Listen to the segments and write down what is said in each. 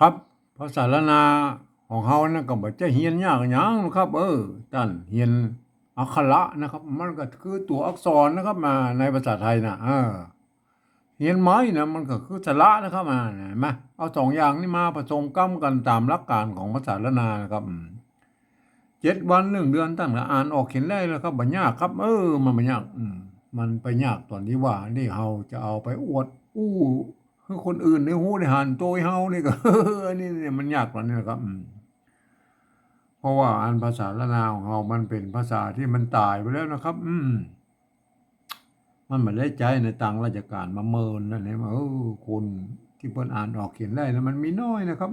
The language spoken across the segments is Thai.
ครับภาษาละนาของเฮานะก็บ่จะเรียนยากหยังนะครับท่านเรียนอักขระนะครับมันก็คือตัวอักษรนะครับในภาษาไทยน่ะเรียนไม้นะมันก็คือสระนะครับเห็นไหมเอา2อย่างนี้มาผสมก้ำกันตามหลักการของภาษาละนานะครับ7 วัน1 เดือนท่านก็อ่านออกเขียนได้แล้วครับบ่ยากครับมันบ่ยากมันไปยากตอนที่ว่านี่เฮาจะเอาไปอวดอู้คือคนอื่นได้ฮู้ได้หันโตยเฮานี่ก็อันนี้เนี่ยมันยากกว่านี้นะครับเพราะว่าอันภาษาละนาวของเรามันเป็นภาษาที่มันตายไปแล้วนะครับมันบ่ได้ใจในต่างราชการมาเมินนั่นแหละว่าคนที่เพิ่นอ่านออกเขียนได้แล้วมันมีน้อยนะครับ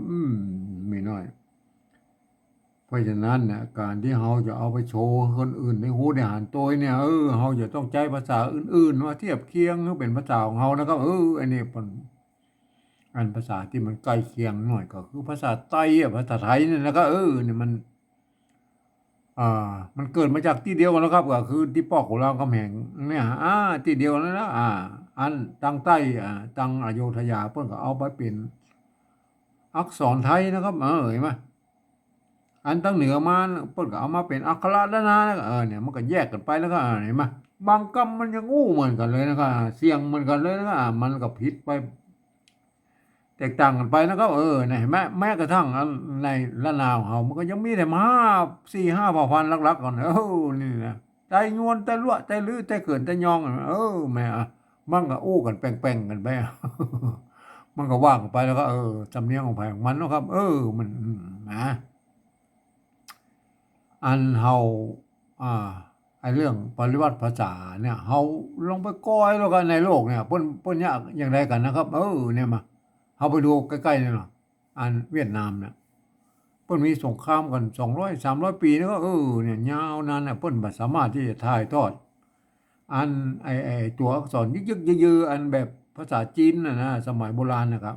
มีน้อยเพราะฉะนั้นน่ะการที่เราจะเอาไปโชว์คนอื่นได้ฮู้ได้หันโตยเนี่ยเราจะต้องใช้ภาษาอื่นๆมาเทียบเคียงคือเป็นภาษาของเรานะครับอันนี้เพิ่นอันภาษาที่มันใกล้เคียงหน่อยก็คือภาษาไต้ภาษาไทยนี่นะครับเนี่ยอ่ามันเกิดมาจากที่เดียวกันแล้วครับก็คือที่ปอกของเราคำแหงเนี่ยที่เดียวกันนะอันตังใต้ตังอโยธยาเพิ่นก็เอาไปเป็นอักษรไทยนะครับเห็นไหมอันตั้งเหนือมาเพิ่นก็เอามาเป็นอักขระล้านนาเนี่ยมันก็แยกกันไปแล้วก็เห็นไหมบางคำมันยังงูเหมือนกันเลยนะครับเสียงเหมือนกันเลยนะครับมันก็ผิดไปแตกต่างกันไปนะครับเนี่ยเห็นไหมแม้กระทั่งอันในละนาวของเรามันก็ยังมีแต่มา4-5เผ่าพันธุ์หลักๆก่อนนี่นะไตงวนไตลั่วไตลื้อไตเขินไตยองแม่มันก็อู้กันแป้งๆกันไปมันก็ว่ากันไปแล้วก็สำเนียงของไผของมันเนาะครับมันนะอันเฮาอ่าไอ้เรื่องปริวัติภาษาเนี่ยเฮาลองไปก้อยแล้วกันในโลกเนี่ยเพิ่นยากอย่างไรกันนะครับเนี่ยมาเฮาไปดูใกล้ๆนี่เนาะอันเวียดนามเนี่ยเพิ่นมีสงครามกัน200-300 ปีแล้วก็เนี่ยยาวนานน่ะเพิ่นบ่สามารถที่จะถ่ายทอดอันไอ้ตัวอักษรยึกๆยือๆอันแบบภาษาจีนน่ะนะสมัยโบราณน่ะครับ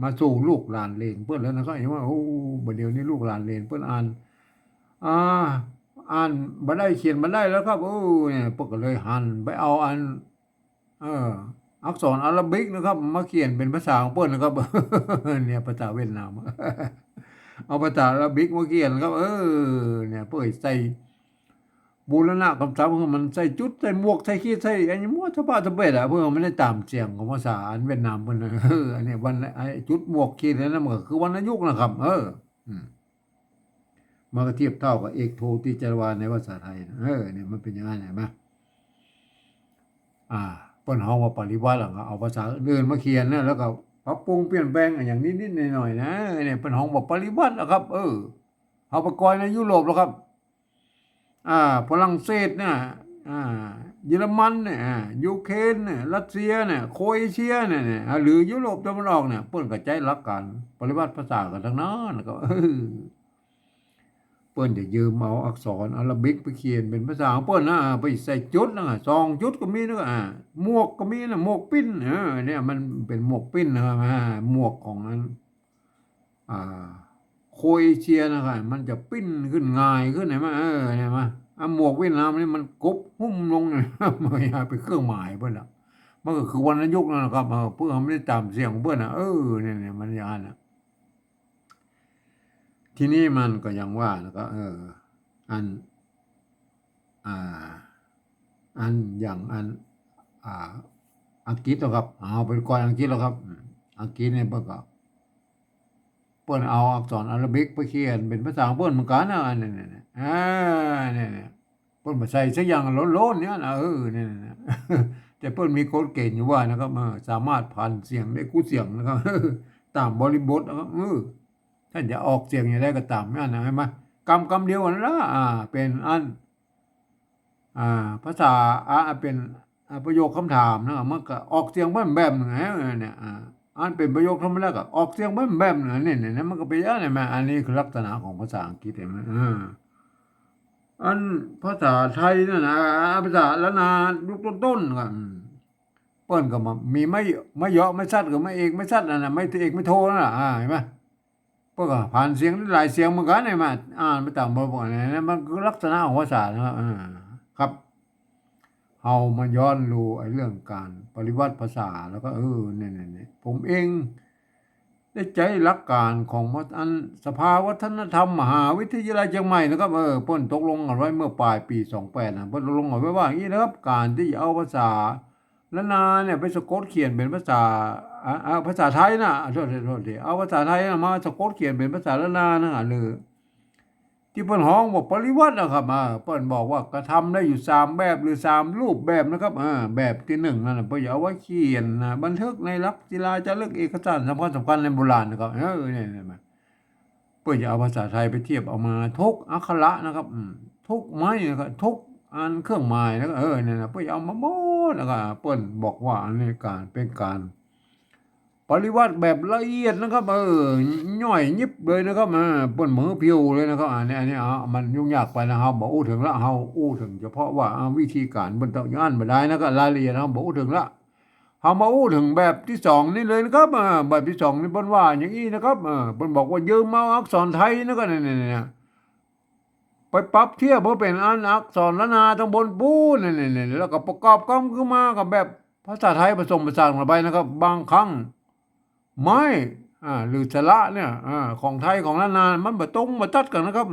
มาสู่ลูกหลานเหลนเพิ่นแล้วนะครับเห็นว่าบัดเดี๋ยวนี้ลูกหลานเหลนเพิ่นอ่าอ่านบ่ได้เขียนบ่ได้แล้วครับเนี่ยเพิ่นก็เลยหันไปเอาอันเอออักษรอาราบิกนะครับมาเขียนเป็นภาษาของเพิ่นนะครับเนี่ยภาษาเวียดนามเอาภาษาอาราบิกมาเขียนครับเนี่ยเพิ่นใส่บูรณะคำศัพท์ของมันใส่จุดใส่หมวกใส่ขีดใส่อันนี้มั่วสะบาสะเบิดเพิ่นมันได้ตามเสียงของภาษาอันเวียดนามเพิ่นอันนี้วันไอ้จุดหมวกขีดนั่นมันก็คือวรรณยุกต์นะครับอืม มันก็เทียบเท่ากับเอกโทติจารวาในภาษาไทยเนี่ยมันเป็นอย่างนั้นเห็นไหมอ่าเปิ้นเฮาว่าปริวัติแล้วก็เอาภาษาอื่นมาเขียนนะแล้วก็ปรับปรุงเปลี่ยนแปลงอย่างนิดๆหน่อยๆนะเนี่ยเปิ้นเฮาว่าปริวัติแล้วครับเอาไปกอยในยุโรปแล้วครับฝรั่งเศสเนี่ยอ่าเยอรมันเนี่ยยูเครนเนี่ยรัสเซียเนี่ยโครเอเชียเนี่ยหรือยุโรปตะวันออกเนี่ยเปิ้นก็ใช้หลักการปริวัติภาษากันทั้งนั้นก็เปิ้นจะยืมเอาอักษรอาราบิกไปเขียนเป็นภาษาของเปิ้นนะไปใส่จุดนะ2จุดก็มีนะหมวกก็มีนะหมวกปิ้นเนี่ยมันเป็นหมวกปิ้นนะครับหมวกของนั้นอ่าโครเอเชียนะครับมันจะปิ้นขึ้นง่ายขึ้นเห็นไหมเนี่ยมาหมวกเวียดนามนี่มันกบหุ้มลงเนี่ยมันอย่าไปเครื่องหมายเพิ่นล่ะมันก็คือวรรณยุกต์นั่นแหละครับเพื่อไม่ได้ตามเสียงของเพิ่นน่ะเนี่ยมันอย่างนั้นน่ะ ทีนี้มันก็ยังว่าแล้วก็อันอ่าอันอย่างอันอ่าอังกฤษแล้วครับเอาเป็นก่อนอังกฤษแล้วครับอังกฤษเนี่ยเปิ้นเอาอักษรอาราบิกไปเขียนเป็นภาษาของเปิ้นเหมือนกันนะอันนี้เนี่ยเนี่ยเปิ้นบ่ใส่สักอย่างโล้นๆเนี่ยนะเนี่ยแต่เปิ้นมีกฎเกณฑ์อยู่ว่านะครับสามารถผ่านเสียงได้คู่เสียงนะครับตามบริบทนะครับท่านจะออกเสียงอย่างไรก็ตามนั่นนะเห็นไหมกำเดียวกันละเป็นอันภาษาเป็นประโยคคำถามนะครับมันก็ออกเสียงแบบหนึ่งเนี่ยอันเป็นประโยคธรรมดาก็ออกเสียงแบบหนึ่งเนี่ยมันก็เป็นอย่างนี้ไหมอันนี้คือลักษณะของภาษาอังกฤษเห็นไหมอันภาษาไทยนั่นนะภาษาละนายุคต้นๆก็เปิ้นก็มามีไม่เยาะไม่ชัดก็ไม่เอกไม่ชัดนั่นน่ะไม่เอกไม่โทนั่นน่ะเห็นไหม เพื่อผ่านเสียงหลายเสียงเหมือนกันเนี่ยมาไปตามบ่อยๆเนี่ยมันคือลักษณะของภาษานะครับครับเอามาย้อนดูไอ้เรื่องการปริวัติภาษาแล้วก็เนี่ยผมเอง ได้ใจหลักการของอันสภาวัฒนธรรมมหาวิทยาลัยเชียงใหม่นะครับเพิ่นตกลงกันไว้เมื่อปลายปี28นะเพิ่นตกลงกันไว้ว่าอย่างนี้นะครับการที่จะเอาภาษาละนาเนี่ยไปสะกดเขียนเป็นภาษาภาษาไทยนะโทษทีเอาภาษาไทยนะมาสะกดเขียนเป็นภาษาละนานะหรือที่เพิ่นฮ้องบอกปริวัตินะครับเพิ่นบอกว่ากระทำได้อยู่3 แบบหรือ3 รูปแบบนะครับแบบที่1นั่นน่ะเพิ่นจะเอาไว้เขียนนะบันทึกในหลักศิลาจารึกเอกสารสำคัญในโบราณนะครับเนี่ยมาเพิ่นจะเอาภาษาไทยไปเทียบเอามาทุกอักขระนะครับทุกไม้นะครับทุกอันเครื่องหมายนะครับเนี่ยนะเพิ่นจะเอามาหมดแล้วก็เพิ่นบอกว่าอันนี้การเป็นการปริวัติแบบละเอียดนะครับย่อยยิบเลยนะครับเปิ้นมือพิวเลยนะครับอันนี้มันยุ่งยากไปนะครับบ่อู้ถึงละเฮาอู้ถึงเฉพาะว่าวิธีการเพิ่นต้องอ่านบ่ได้นะก็รายละเอียดเฮาบ่อู้ถึงละเฮามาอู้ถึงแบบที่2นี่เลยนะครับแบบที่2นี่เพิ่นว่าอย่างงี้นะครับเพิ่นบอกว่ายืมเอาอักษรไทยนะก็เนี่ยไปปรับเทียบเพื่อเป็นอักษรละนาทั้งบนปูนี่แล้วก็ประกอบกันขึ้นมากับแบบภาษาไทยผสมผสานกันไปนะครับบางครั้ง ไม่หรือสระเนี่ยของไทยของล้านนามันบ่ตรงบ่ตัดกันนะครับ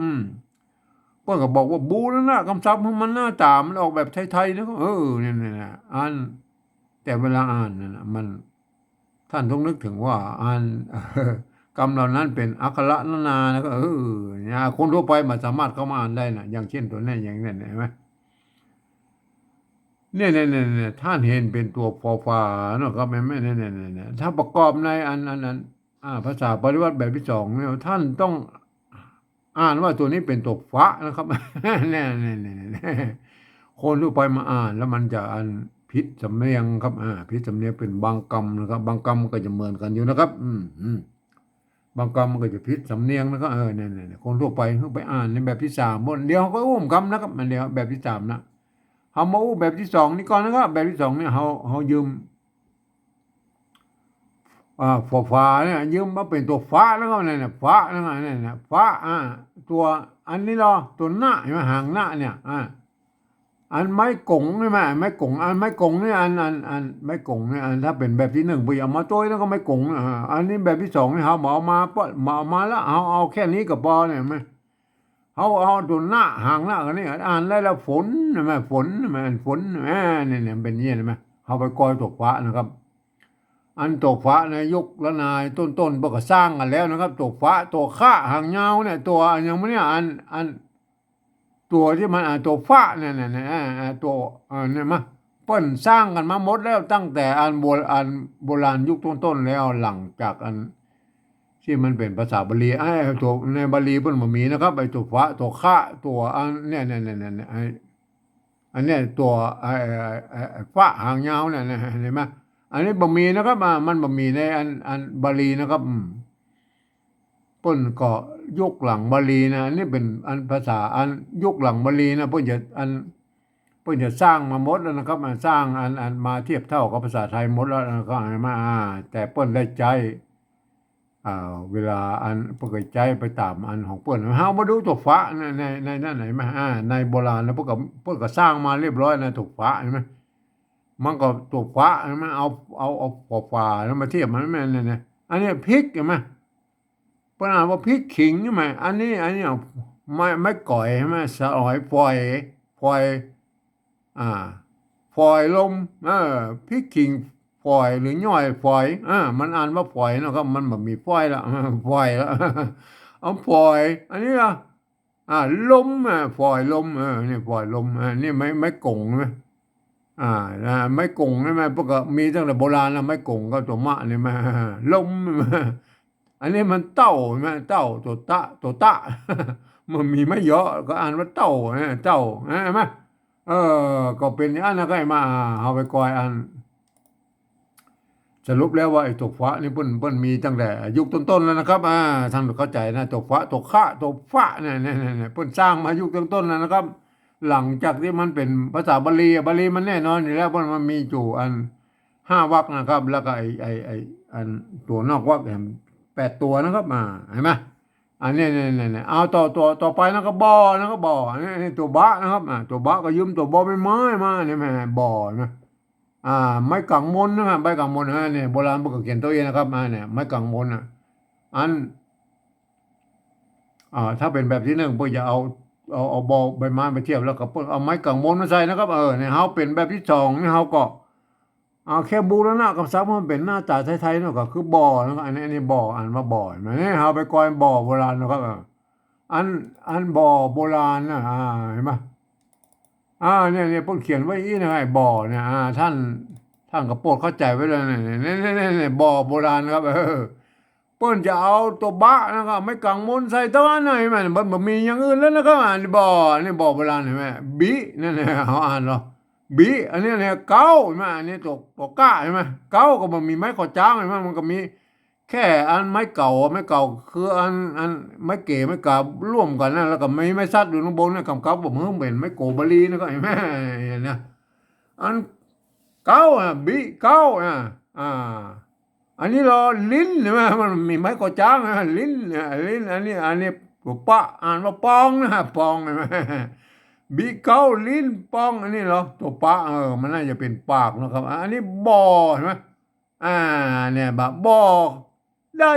เพิ่นก็บอกว่าบูนั่นน่ะคำศัพท์ของมันหน้าตามันออกแบบไทยๆนะครับเนี่ยๆๆอ่านแต่เวลาอ่านนั่นน่ะมันท่านต้องนึกถึงว่าอ่านกรรมเหล่านั้นเป็นอักขระล้านนานะก็เนี่ยคนทั่วไปบ่สามารถเข้ามาอ่านได้น่ะอย่างเช่นตัวนี้อย่างนั้นเห็นไหมเนี่ยท่านเห็นเป็นตัวฟอฟาเนาะครับแม่เนี่ยถ้าประกอบในอันภาษาปริวัติแบบที่2เนี่ยท่านต้องอ่านว่าตัวนี้เป็นตัวฟะนะครับเนี่ยคนทั่วไปมาอ่านแล้วมันจะอันผิดสำเนียงครับผิดสำเนียงเป็นบางกรรมนะครับบางกรรมก็จะเหมือนกันอยู่นะครับบางกรรมมันก็จะผิดสำเนียงนะครับเนี่ยคนทั่วไปเขาไปอ่านในแบบที่3หมดเดี๋ยวเขาก็อุ้มคำนะครับมันเดี๋ยวแบบที่3นะเฮามาอู้แบบที่2นี่ก่อนนะครับแบบที่2เนี่ยเฮายืมฝาเนี่ยยืมมาเป็นตัวฟ้าแล้วก็เนี่ยฟ้าแล้วก็เนี่ยฟ้าตัวอันนี้เหรอตัวหน้าเห็นไหมหางหน้าเนี่ยอันไม้กงใช่ไหมไม้กงอันไม้กงเนี่ยอันไม้กงเนี่ยถ้าเป็นแบบที่1ไปเอามาตัวแล้วก็ไม้กงอันนี้แบบที่2เนี่ยเฮาเอามาปุ๊บเอามาแล้วเอาแค่นี้ก็พอเนี่ยไหมเอาตัวหน้าหางหน้ากันนี่อ่านได้แล้วฝนใช่ไหมฝนใช่ไหมฝนเนี่ยเป็นอย่างนี้ใช่ไหมเอาไปกอยตกฟ้านะครับอันตกฟ้าในยุคละนายต้นๆเพิ่งก็สร้างกันแล้วนะครับตกฟ้าตัวข้าหางยาวเนี่ยตัวอย่างมันเนี่ยอันตัวที่มันตัวฟ้าเนี่ยตัวเนี่ยมาเปิ้นสร้างกันมาหมดแล้วตั้งแต่อันโบราณยุคต้นๆแล้วหลังจากอันที่มันเป็นภาษาบาลีตัวในบาลีเพิ่นบ่มีนะครับไอ้ตัวฟ้าตัวข้าตัวอันเนี่ยอันเนี้ยตัวฟ้าหางยาวเนี่ยเห็นไหมอันนี้บ่มีนะครับมันบ่มีในอันบาลีนะครับเพิ่นก็ยกหลังบาลีนะอันนี้เป็นอันภาษาอันยกหลังบาลีนะเพิ่นจะสร้างมาหมดแล้วนะครับมาสร้างอันมาเทียบเท่ากับภาษาไทยหมดแล้วนะครับมาแต่เพิ่นได้ใจเวลาอันเพิ่นก็ใจไปตามอันของเพิ่นเฮามาดูตัวฟ้าในนั่นไหนมาในโบราณแล้วเพิ่นก็สร้างมาเรียบร้อยนะตัวฟ้าเห็นไหมมันก็ตัวฟ้าเห็นไหมเอาฝาแล้วมาเทียบมันแม่นเนี่ยอันนี้พริกเห็นไหมเพิ่นอ่านว่าพริกขิงใช่ไหมอันนี้ไม่ก่อยใช่ไหมสลอยฝอยอ่าฝอยลมพริกขิงฝอยหรือย่อยฝอยมันอ่านว่าฝอยนะครับมันบ่มีฝอยแล้วฝอยแล้วเอาฝอยอันนี้ล่ะลมฝอยลมนี่ฝอยลมนี่ไม้กงใช่ไหมไม้กงใช่ไหมพวกก็มีตั้งแต่โบราณแล้วไม้กงก็ตัวมะนี่มาลมอันนี้มันเต้าใช่ไหมเต้าตัวตะมันมีไม่เยอะก็อ่านว่าเต้าเต้าเห็นไหมก็เป็นอย่างนั้นนะก็ให้มาเอาไปกอยอันสรุปแล้วว่าไอ้ตกฟ้านี่เพิ่นมีตั้งแต่ยุคต้นๆแล้วนะครับท่านเข้าใจนะตกฟ้าตกข้าตกฟ้าเนี่ยเพิ่นสร้างมายุคต้นๆแล้วนะครับหลังจากที่มันเป็นภาษาบาลีมันแน่นอนอยู่แล้วเพราะมันมีอยู่อัน5 วรรคนะครับแล้วก็ไอ้อันตัวนอกวรรค8 ตัวนะครับเห็นไหมอันนี้เนี่ยเอาต่อไปนะครับบ่อนี่ตัวบะนะครับตัวบะก็ยืมตัวบอใบไม้มาเนี่ยแม่บ่อนะไม้กังมนนะครับไม้กังมนเนี่ยโบราณเพิ่นก็เขียนตัวเองนะครับเนี่ยไม้กังมน อันถ้าเป็นแบบที่หนึ่งเพื่อจะเอาบอใบไม้ไปเทียบแล้วก็เพิ่นเอาไม้กังมนมาใส่นะครับเนี่ยเฮาเป็นแบบที่สองนี่เฮาก็เอาแค่บูรณะกับซับมันเป็นหน้าตาไทยๆเนาะก็คือบ่อนะครับอันนี้บ่ออ่านว่าบ่อเห็นไหมเนี่ยเฮาไปกอยบ่อโบราณนะครับอันอันบ่อโบราณนะเห็นไหมเนี่ยเพิ่นเขียนไว้อีนะไอ้บ่อเนี่ยท่านก็โปรดเข้าใจไว้เลยเนี่ยบ่อโบราณครับเปิ้นจะเอาตัวบะนะครับไม่กังมนใส่ตัวหน่อยแม่มันบ่มีอย่างอื่นแล้วนะครับบ่อนี่บ่อโบราณเห็นไหมบินั่นแหละเขาอ่านเหรอบิอันนี้เนี่ยเก้าเห็นไหมอันนี้ตัวก้าเห็นไหมเก้าก็มันมีไม้ขอจ้างเห็นไหมมันก็มีแค่อันไม้เก่าคืออันไม้เก๋ไม้กาบร่วมกันนะแล้วก็ไม่ซัดอยู่ข้างบนนะกำกับผมเพิ่งเป็นไม้โกบาลีนะก็เห็นไหมเนี่ยอันเก้าบิเก้าอันนี้เราลิ้นใช่ไหมมันมีไม้กอจ้างนะลิ้นอันนี้ปะอ่านว่าปองนะปองใช่ไหมบีเก้าลิ้นปองอันนี้เหรอตัวปะมันน่าจะเป็นปากนะครับอันนี้บอใช่ไหมอ่าเนี่ยแบบบอได้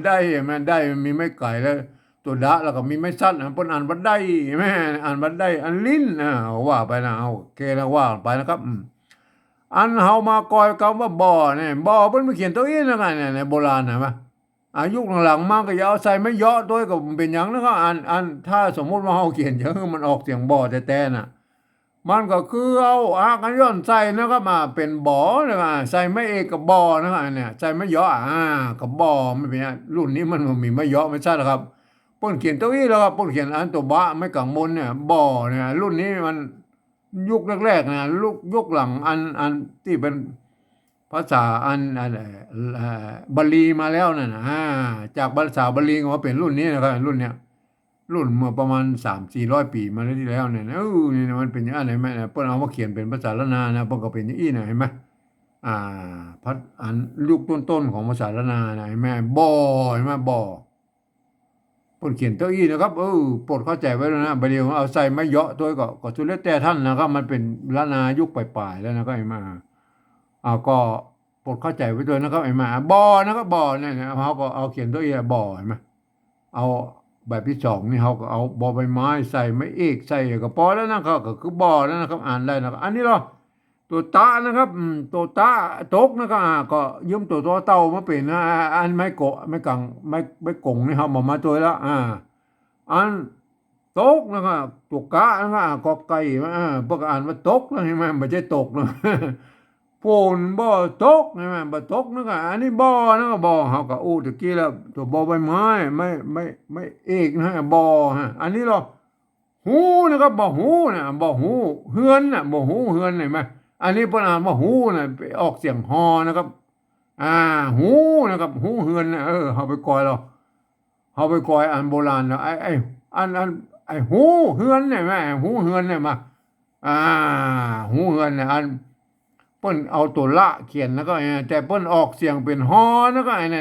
ได้มันได้มีไม้ไก่แล้วตัวดะแล้วก็มีไม้สั้นเพิ่นอ่านว่าได้ไหมอ่านว่าได้อันลิ้นว่าไปนะเอาโอเคแล้วว่าไปนะครับอันเฮามากอยคำว่าบ่อเนี่ยบ่อเพิ่นมาเขียนตัวอีนะกันเนี่ยในโบราณนะมั้ยยุคหลังๆมาก็อย่าเอาใส่ไม่เยาะตัวก็เป็นหยังนะครับอันถ้าสมมุติว่าเฮาเขียนจังมันออกเสียงบ่อแต่น่ะมันก็คือเอาอากันย้อนใส่นะครับมาเป็นบ่อนะครับใส่ไม่เอกกับบ่อนะครับเนี่ยใส่ไม่เยาะกับบ่อไม่เป็นรุ่นนี้มันมีไม่เยาะไม่ใช่หรอกครับเพิ่นเขียนตัวอีแล้วครับเพิ่นเขียนอันตัวบะไม่กังมนเนี่ยบ่อเนี่ยรุ่นนี้มันยุคแรกๆนะยุคหลังอันที่เป็นภาษาอะไรบาลีมาแล้วนั่นนะจากภาษาบาลีมาเป็นรุ่นนี้นะครับรุ่นเนี้ยรุ่นเมื่อประมาณ300-400 ปีมาแล้วที่แล้วเนี่ยนี่มันเป็นอย่างไรไหมเพิ่นเอามาเขียนเป็นภาษาละนานะเพิ่นก็เป็นอย่างนี้นะเห็นไหมอ่าพัดอันยุคต้นๆของภาษาละนานะเห็นไหมบ่อเห็นไหมบ่อ เพิ่นเขียนเต้าอี้นะครับโปรดเข้าใจไว้แล้วนะบัดนี้เอาใส่ไม้เหยาะตัวก็สุดแล้วแต่ท่านนะครับมันเป็นล้านนายุคปลายๆแล้วนะก็ไอ้มาก็โปรดเข้าใจไว้ด้วยนะครับไอ้มาบ่อนะครับบ่อเนี่ยเขาก็เอาเขียนเต้าอี้บ่อเห็นไหมเอาแบบที่สองนี่เขาก็เอาบ่อใบไม้ใส่ไม้เอกใส่ก็พอแล้วนะครับก็คือบ่อแล้วนะครับอ่านได้นะครับอันนี้เหรอตัวตานะครับตัวตาตกนะครับก็ยืมตัวเต่ามาเป็นนะอันไม้โกะไม้กังไม้กงนี่ครับมาตัวแล้วอันตกนะครับตัวกะนะครับกอไก่พวกอ่านว่าตกนะเห็นไหมไม่ใช่ตกนะฝนบ่ตกเห็นไหมบ่ตกนะครับอันนี้บ่อนะครับบ่อเขาก็อู้ตะกี้แล้วตัวบ่อใบไม้ไม่เอกนะบ่ออันนี้เราหูนะครับบ่หูนะบ่หูเฮือนนะบ่หูเฮือนเห็นไหมอันนี้เพิ่นอ่านว่าหูนะไปออกเสียงฮอนะครับอ่าหูนะครับหูเฮือนนะเขาไปกอยเราเขาไปกอยอันโบราณแล้วอันไอ้หูเฮือนเนี่ยแม่หูเฮือนเนี่ยมาอ่าหูเฮือนเนี่ยอันเปิ้นเอาตัวละเขียนแล้วก็แต่เปิ้นออกเสียงเป็นฮอแล้วก็ไอ้นี่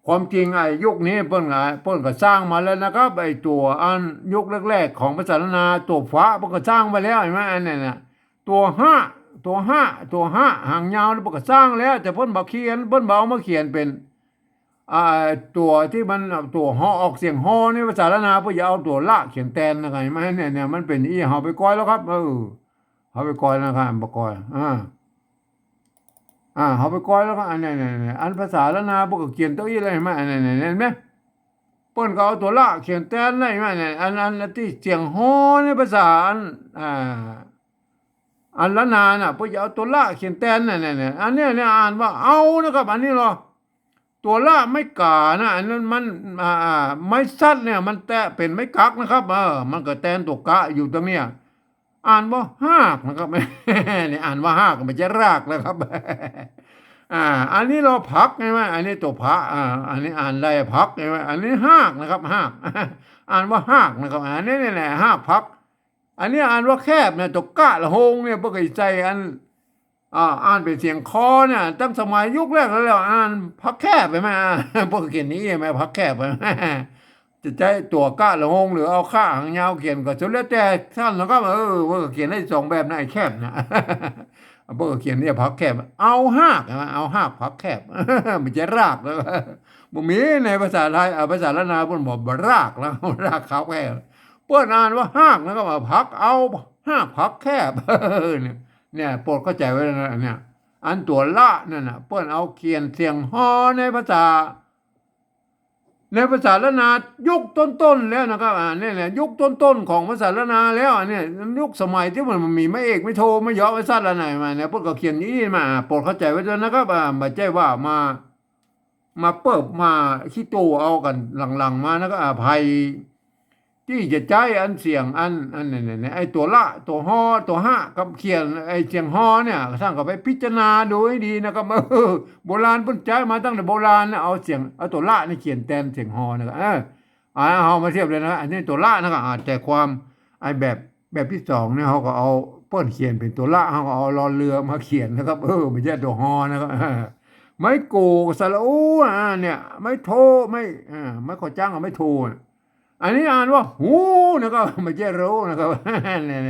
ความจริงไอ้ยุคนี้เปิ้นก็สร้างมาแล้วนะครับไอ้ตัวอันยุคแรกๆของภาษาล้านนาตัวฟ้าเปิ้นก็สร้างมาแล้วเห็นไหมอันนั้นน่ะตัวห้าตัวห้าหางยาวเปิ้นก็สร้างแล้วแต่เปิ้นบ่เขียนเปิ้นบ่เอามาเขียนเป็น อ่าตัวที่มันตัวฮอออกเสียงฮอนี่ภาษาละนาเพื่อจะเอาตัวละเขียนแตนนะไงไม่เนี่ยมันเป็นอีเฮาไปก้อยแล้วครับเฮาไปก้อยนะครับบ่ก้อยเฮาไปก้อยแล้วก็อันนี้อันภาษาละนาพวกก็เขียนตัวอีอะไรเห็นไหมอันนี้เห็นไหมเปิ้นก็เอาตัวละเขียนแตนได้ไหมเนี่ยอันที่เสียงฮอในภาษาอันละนาน่ะเพื่อจะเอาตัวละเขียนแตนเนี่ยอันนี้เนี่ยอ่านว่าเอานะครับอันนี้เหรอ ตัวละไม่กานะอันนั้นมันไม้สั้นเนี่ยมันแตะเป็นไม้กักนะครับมันก็แตนตัวกะอยู่ตรงเนี้ยอ่านว่าหากนะครับเนี่ยอ่านว่าหากไม่ใช่รากนะครับอันนี้เราพักใช่ไหมอันนี้ตัวพระอันนี้อ่านได้พักใช่ไหมอันนี้หากนะครับหากอ่านว่าหากนะครับอันนี้เนี่ยหากพักอันนี้อ่านว่าแคบเนี่ยตัวกะละหงเนี่ยพวกไอ้ใจอัน อ่านเป็นเสียงคอเนี่ยตั้งสมัยยุคแรกแล้วอ่านพักแคบไปไหมพวกเขียนนี้ไหมพักแคบไปไหมจะใช้ตัวก้าละงงหรือเอาข้าหางยาวเขียนก็สุดแล้วแต่ท่านแล้วก็ว่าเขียนได้2 แบบนะไอ้แคบนะ เพิ่นก็เขียนเนี่ยผักแคบเอาหากเอาหากผักแคบ มันจะรากแล้วบ่มีในภาษาไทยภาษาละนาเพิ่นบอกบ่รากแล้วรากเขาแคบเพิ่นอ่านว่าหากแล้วก็ว่าผักเอาหากผักแคบเนี่ยโปรดเข้าใจไว้นะเนี่ยอันตัวละนั่นน่ะเพิ่นเอาเขียนเสียงฮอในภาษาละนายุคต้นๆแล้วนะครับนี่แหละยุคต้นๆของภาษาละนาแล้วเนี่ยยุคสมัยที่มันมีไม่เอกไม่โทไม่ย่อไม่สั้นละไหนมาเนี่ยพวกก็เขียนนี้มาโปรดเข้าใจไว้ด้วยนะครับไม่ใช่ว่ามาเปิบมาขี้โตเอากันหลังๆมาแล้วก็อภัยที่จะใจอันเสียงอันเนี่ยไอ้ตัวละตัวฮอตัวห้ากับเขียนไอ้เสียงฮอเนี่ยท่านก็ไปพิจารณาดูให้ดีนะครับโบราณเพิ่นใจมาตั้งแต่โบราณนะเอาเสียงเอาตัวละนี่เขียนแทนเสียงฮอนะครับเอามาเทียบเลยนะอันนี้ตัวละนะครับแต่ความไอ้แบบที่สองเนี่ยเขาก็เอาเปิ้นเขียนเป็นตัวละเขาก็เอารอเรือมาเขียนนะครับไม่ใช่ตัวฮอนะครับไม่โกสระอูเนี่ยไม่โทไม่ขอจ้างไม่โทอันนี้อ่านว่าหูนะครับไม่ใช่รู้นะครับเนี่ย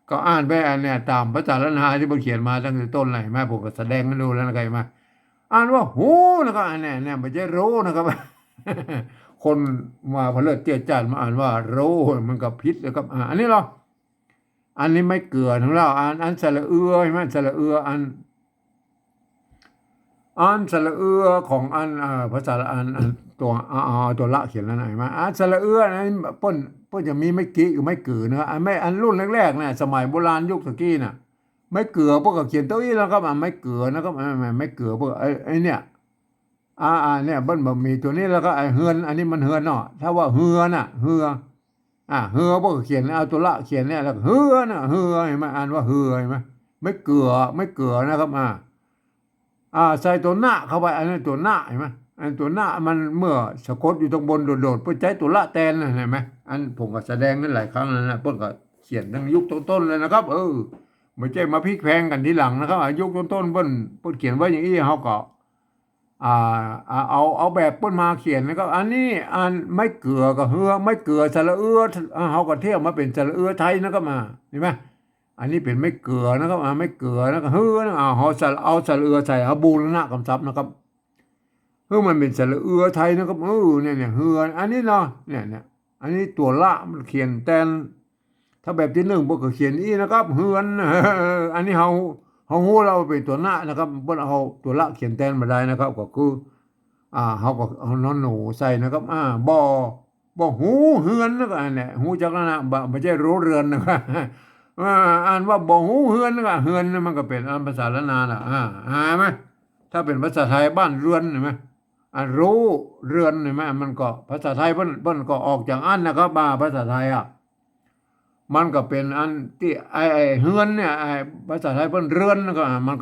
ก็อ่านไปอันเนี่ยตามภาษาล้านนาที่มันเขียนมาตั้งแต่ต้นเลยแม่ผมก็แสดงให้ดูแล้วนะครับมาอ่านว่าหูนะครับอันเนี่ยไม่ใช่รู้นะครับคนมาพอเลิศเตี้ยจัดมาอ่านว่ารู้มันก็พิษแล้วครับอันนี้เหรออันนี้ไม่เกลือของเราอันสระเอือใช่ไหมสระเอืออันสระเอือของภาษาอันตัวละเขียนแล้วไหนมาสระเอือนั้นเปิ้นจะมีไม่กี้กับไม่เกือนะไม่อันรุ่นแรกๆเนี่ยสมัยโบราณยุคตะกี้น่ะไม่เกือพวกก็เขียนตัวอี้แล้วก็ไม่เกือนะครับไม่เกือพวกไอ้เนี่ยเนี่ยเบิ้ลบะมีตัวนี้แล้วก็ไอ้เฮือนอันนี้มันเฮือนเนาะถ้าว่าเฮือน่ะเฮือเฮือพวกก็เขียนเอาตัวละเขียนเนี่ยแล้วเฮือน่ะเฮือเห็นไหมอ่านว่าเฮือเห็นไหมไม่เกือนะครับใส่ตัวหน้าเข้าไปอันนั้นตัวหน้าเห็นไหมอันตัวหน้ามันเมื่อสะกดอยู่ตรงบนโดดๆเพื่อใช้ตัวละแทนเห็นไหมอันผมก็แสดงนั่นหลายครั้งแล้วนะเพื่อนก็เขียนตั้งยุคต้นๆเลยนะครับไม่ใช่มาพลิกแพงกันทีหลังนะครับยุคต้นๆเพื่อนเขียนไว้อย่างนี้เขาก็เอาแบบเปิ้นมาเขียนนะครับอันนี้อันไม่เกลือกับเฮือไม่เกลือสระเอือเขาก็เทียบมาเป็นสระเอือไทยนะครับมาเห็นไหมอันนี้เป็นไม่เกลือนะครับไม่เกลือนะครับเฮือนะเอาสระเอือใส่บูรณะคำศัพท์นะครับเฮือมันเป็นสระเอือไทยนะครับเนี่ยเฮืออันนี้เนาะเนี่ยอันนี้ตัวละมันเขียนแทนถ้าแบบที่หนึ่งพวกก็เขียนอีนะครับเฮือนอันนี้เขาหูเราเป็นตัวหน้านะครับเพิ่นเอาตัวละเขียนแทนมาได้นะครับก็คือเขาก็เอานอนหนูใส่นะครับบ่หูเฮือนนะครับเนี่ยหูจักแล้วนะไม่ใช่รู้เรือนนะครับอ่านว่าบ่หูเฮือนนะครับเฮือนมันก็เป็นภาษาละนาน่ะไหมถ้าเป็นภาษาไทยบ้านเรือนเห็นไหมรู้เรือนเห็นไหมมันก็ภาษาไทยเพิ่นก็ออกจากอันนะครับภาษาไทยมันก็เป็นอันที่ไอ้เฮือนเนี่ยภาษาไทยเพิ่นเรือนก็มัน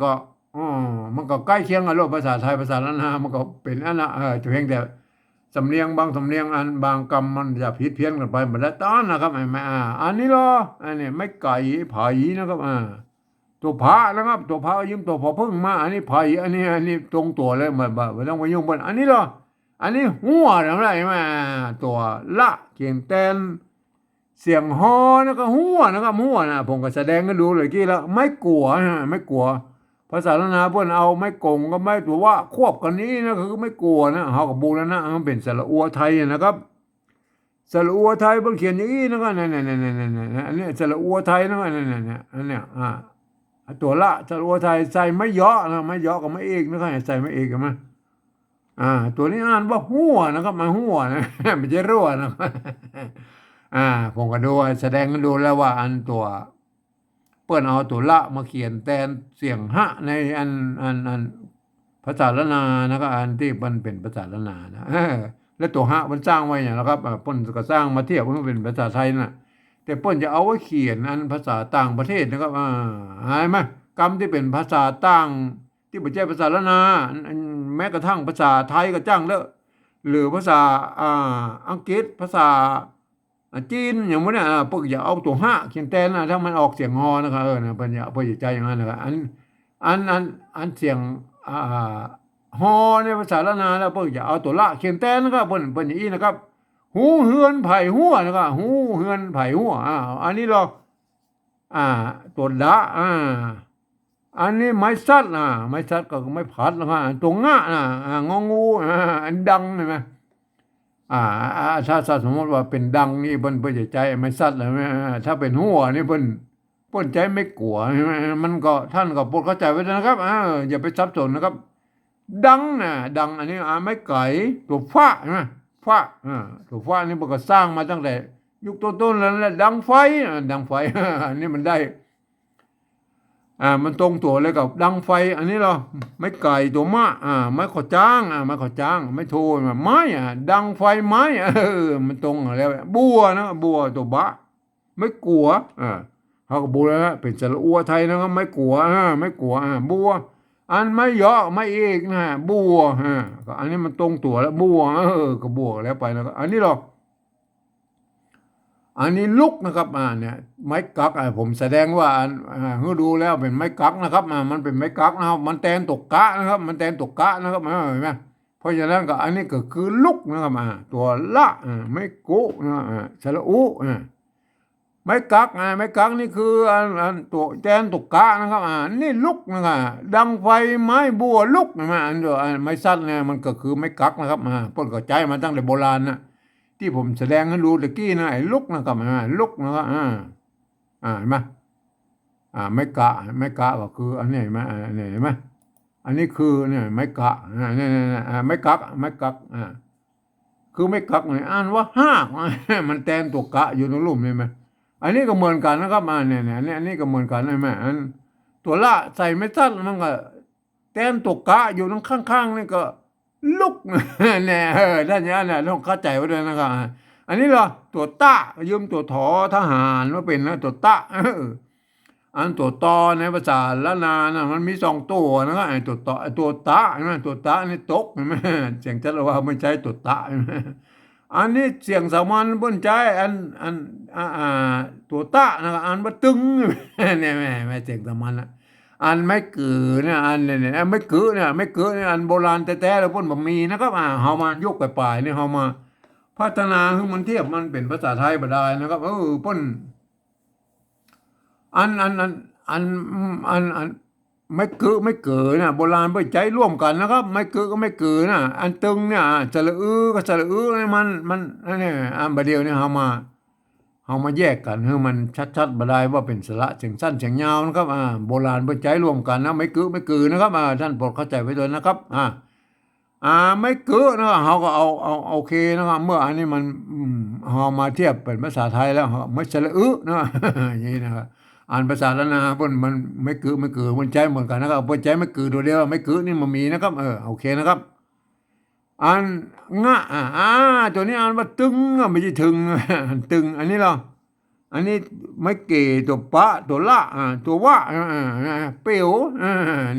ก็ใกล้เคียงกับโลกภาษาไทยภาษาล้านนามันก็เป็นอันน่ะเพียงแต่สำเนียงบางสำเนียงอันบางคำมันจะผิดเพี้ยนกันไปหมดแล้วตอนนะครับไม่อันนี้เหรออันนี้ไม่ไก่ไผ่นะครับตัวพระนะครับตัวพระยืมตัวพอพึ่งมาอันนี้ไผ่อันนี้ตรงตัวเลยไม่ต้องไปยุ่งมันอันนี้เหรออันนี้หัวอะไรมาตัวละเขียนแตนเสียงฮอนะครับหัวนะครับหัวนะผมก็แสดงให้ดูเลยกี้แล้วไม่กลัวนะไม่กลัวภาษาล้านนาเพื่อนเอาไม่กงก็ไม่ตัวว่าควบกันนี้นะคือไม่กลัวนะเขากับบูรณะมันเป็นสระอัวไทยนะครับสระอัวไทยเพิ่นเขียนอย่างนี้นะครับเนี่ยอันนี้สระอัวไทยนะครับเนี่ยอันเนี้ยตัวละสระอัวไทยใส่ไม่ย่อนะไม่ย่อกับไม่เอกนะครับใส่ไม่เอกกันมั้ยตัวนี้อ่านว่าหัวนะครับมาหัวนะไม่ใช่รั่วนะครับผมก็ดูแสดงกันดูแล้วว่าอันตัวเปิ้นเอาตัวละมาเขียนแทนเสียงหะในอันภาษาละนานะครับอันที่มันเป็นภาษาละนานะแล้วตัวหะมันสร้างไว้อย่างนะครับเปิ้นก็สร้างมาเทียบมันเป็นภาษาไทยน่ะแต่เปิ้นจะเอาไว้เขียนอันภาษาต่างประเทศนะครับหายไหมคำที่เป็นภาษาต่างที่ไม่ใช่ภาษาละนาแม้กระทั่งภาษาไทยก็จ้างแล้วหรือภาษาอังกฤษภาษาจีนอย่างนี้เนี่ยพวกอย่าเอาตัวห้าเขียนแทนนะถ้ามันออกเสียงฮอนะครับนะปัญญาพอใจอย่างนั้นนะครับอันเสียงฮอในภาษาละนาแล้วพวกอย่าเอาตัวละเขียนแทนนะครับเป็นอย่างนี้นะครับหูเฮือนไผ่หัวนะครับหูเฮือนไผ่หัวอันนี้เราตัวละ อันนี้ไม้ซัดนะไม้ซัดก็ไม้ผัดนะตัวง่านะงองูอันดังเห็นไหมถ้าสมมติว่าเป็นดังนี่เพิ่นจะใจไม้ซัดเลยไหมถ้าเป็นหัวนี่เพิ่นใจไม่กลัวใช่ไหมมันก็ท่านก็โปรดเข้าใจไว้นะครับอย่าไปซับซ้อนนะครับดังนะดังอันนี้ไม้ไก่ตัวฟ้าใช่ไหมฟ้าตัวฟ้านี่มันก็สร้างมาตั้งแต่ยุคต้นๆแล้วแหละดังไฟดังไฟอันนี้มันได้มันตรงตัวเลยกับดังไฟอันนี้เราไม้ไก่ตัวม้าไม้ขอจ้างไม้ขอจ้างไม้โทไม้ดังไฟไม้มันตรงแล้วบัวนะบัวตัวบะไม่กลัวเขาก็บัวแล้วเป็นสระอัวไทยนะครับไม่กลัวไม่กลัวบัวอันไม่เยอะไม่เอกนะบัวก็อันนี้มันตรงตัวแล้วบัวก็บัวแล้วไปแล้วอันนี้หรออันนี้ลุกนะครับเนี่ยไม้กักผมแสดงว่าเมื่อดูแล้วเป็นไม้กักนะครับมันเป็นไม้กักนะครับมันแตนตกกะนะครับมันแตนตกกะนะครับเห็นไหมเพราะฉะนั้นก็อันนี้ก็คือลุกนะครับตัวละไม่กุนะสระอุไม้กักไม้กักนี่คือตัวแตนตกกะนะครับนี่ลุกนะครับดังไฟไม้บัวลุกนะอันเดียวไม้สั้นเนี่ยมันก็คือไม้กักนะครับต้นก็ใจมาตั้งแต่โบราณนะที่ผมแสดงให้รู้ตะกี้นะไอ้ลุกนะครับลุกนะครับเห็นไหมไม่กะก็คืออันนี้เห็นไหมนี่เห็นไหมอันนี้คือเนี่ยไม่กะนี่ไม่กักคือไม่กักเนี่ยอ่านว่าห้ามันแทนตัวกะอยู่ตรงรูปนี่ไหมอันนี้ก็เหมือนกันนะครับเนี่ยอันนี้ก็เหมือนกันใช่ไหมอันตัวละใส่ไม่สั้นมันก็แทนตัวกะอยู่ตรงข้างๆนี่ก็ลุกเนี่ยท่านนี้เนี่ยต้องเข้าใจไว้ด้วยนะครับอันนี้เหรอตัวตะยืมตัวถอทหารว่าเป็นนะตัวตะอันตัวตอในภาษาละนานะมันมี2ตัวนะครับไอ้ตัวตอตัวตะใช่ไหมตัวตะนี่ตกใช่ไหมเสียงจัดว่าไม่ใช่ตัวตะใช่ไหมอันนี้เสียงสามัญเพิ่นใจตัวตะนะครับอันว่าตึงเนี่ยแม่เสียงสามัญนะอันไม่เกือเนี่ยอันเนี่ยไม่เกือเนี่ยไม่เกือเนี่ยอันโบราณแท้ๆแล้วเพิ่นบ่มีนะครับเฮามายกไปปลายเนี่ยเฮามาพัฒนาให้มันเทียบมันเป็นภาษาไทยบ่ได้นะครับเพิ่นอันไม่เกิดนะโบราณไปใจร่วมกันนะครับไม่เกิดก็ไม่เกิดนะอันตึงเนี่ยสระก็สระมันนี่อันประเดียวเนี่ยเฮามาแยกกันให้มันชัดๆบ่ได้ว่าเป็นสระเสียงสั้นเสียงยาวนะครับโบราณไปใจร่วมกันนะไม่เกิดนะครับท่านโปรดเข้าใจไว้ด้วยนะครับไม่เกิดนะเขาก็เอาโอเคนะครับเมื่ออันนี้มันเฮามาเทียบเป็นภาษาไทยแล้วไม่สระนะอย่างนี้นะครับอ่านภาษาละนาเพิ่นมันไม่เกิดมันใจเหมือนกันนะครับเพิ่นใจไม่เกิดตัวเดียวไม่เกิดนี่มันมีนะครับโอเคนะครับอ่านงะตัวนี้อ่านว่าตึงไม่ใช่ถึงตึงอันนี้เหรออันนี้ไม่เกตัวปะตัวละตัววะเปียว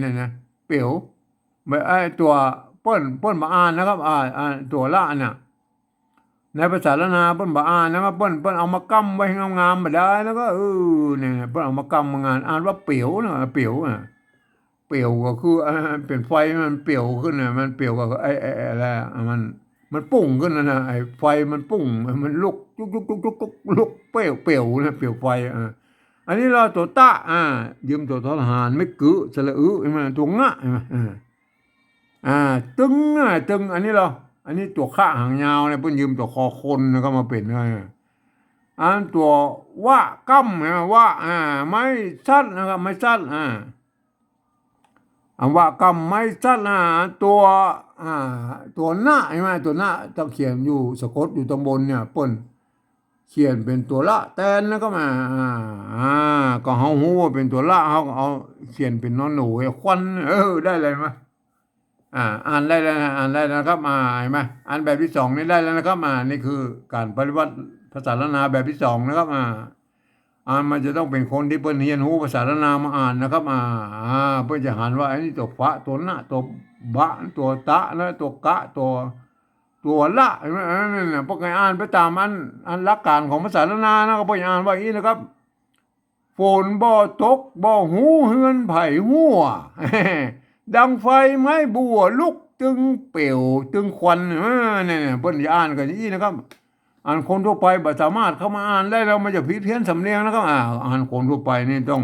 นี่นะเปียวไม่ตัวเปิ้นมาอ่านนะครับตัวละเนี่ยในภาษาละนาเปิ้นบ่อ่านนะครับเปิ้นเอามากำไว้ให้งามๆบ่ได้แล้วก็เนี่ยเปิ้นเอามากำมางานอ่านว่าเปียวนะเปียวเปียวก็คือเป็นไฟมันเปียวขึ้นน่ะมันเปียวก็ไอ้อะไรมันปุ่งขึ้นนะไอ้ไฟมันปุ่งมันลุกจุกลุกเปลวนะเปลวไฟอันนี้เราตัวตะยืมตัวทหารไม่กึสระใช่มั้ยตัวงะใช่มั้ยตึงอันนี้เราอันนี้ตัวข้าหางยาวเนี่ยเพิ่นยืมตัวคอคนก็มาเป็นอันตัวว่ากั้มว่าไม่สั้นนะครับไม่สั้นอันว่ากำไม่สั้นตัวหน้าใช่ไหมตัวหน้าต้องเขียนอยู่สะกดอยู่ตรงบนเนี่ยเปิ้นเขียนเป็นตัวละแตนแล้วก็มาก็เฮาฮู้ว่าเป็นตัวละเฮาก็เอาเขียนเป็นนอนหนูควันได้เลยมั้ยอ่านได้แล้วนะอ่านได้นะครับเห็นไหมอ่านแบบที่2นี่ได้แล้วนะครับนี่คือการปฏิวัติภาษาละนาแบบที่2นะครับมันจะต้องเป็นคนที่เพิ่นเรียนรู้ภาษาละนามาอ่านนะครับเพิ่นจะหันว่าอันนี้ตัวฟะตัวนะตัวบะตัวตะนะตัวกะตัวละเห็นไหมนั่นน่ะพวกใครอ่านไปตามอันหลักการของภาษาละนานะก็เพิ่นอ่านว่าอย่างนี้นะครับฝนบ่ตกบ่หูเฮือนไผหัวดังไฟไม้บัวลุกตึงเปี่ยวตึงควันเนี่ยเพิ่นจะอ่านกันอย่างนี้นะครับอ่านคนทั่วไปบ่สามารถเข้ามาอ่านได้แล้วมันจะผิดเพี้ยนสำเนียงนะครับอ่านคนทั่วไปนี่ต้อง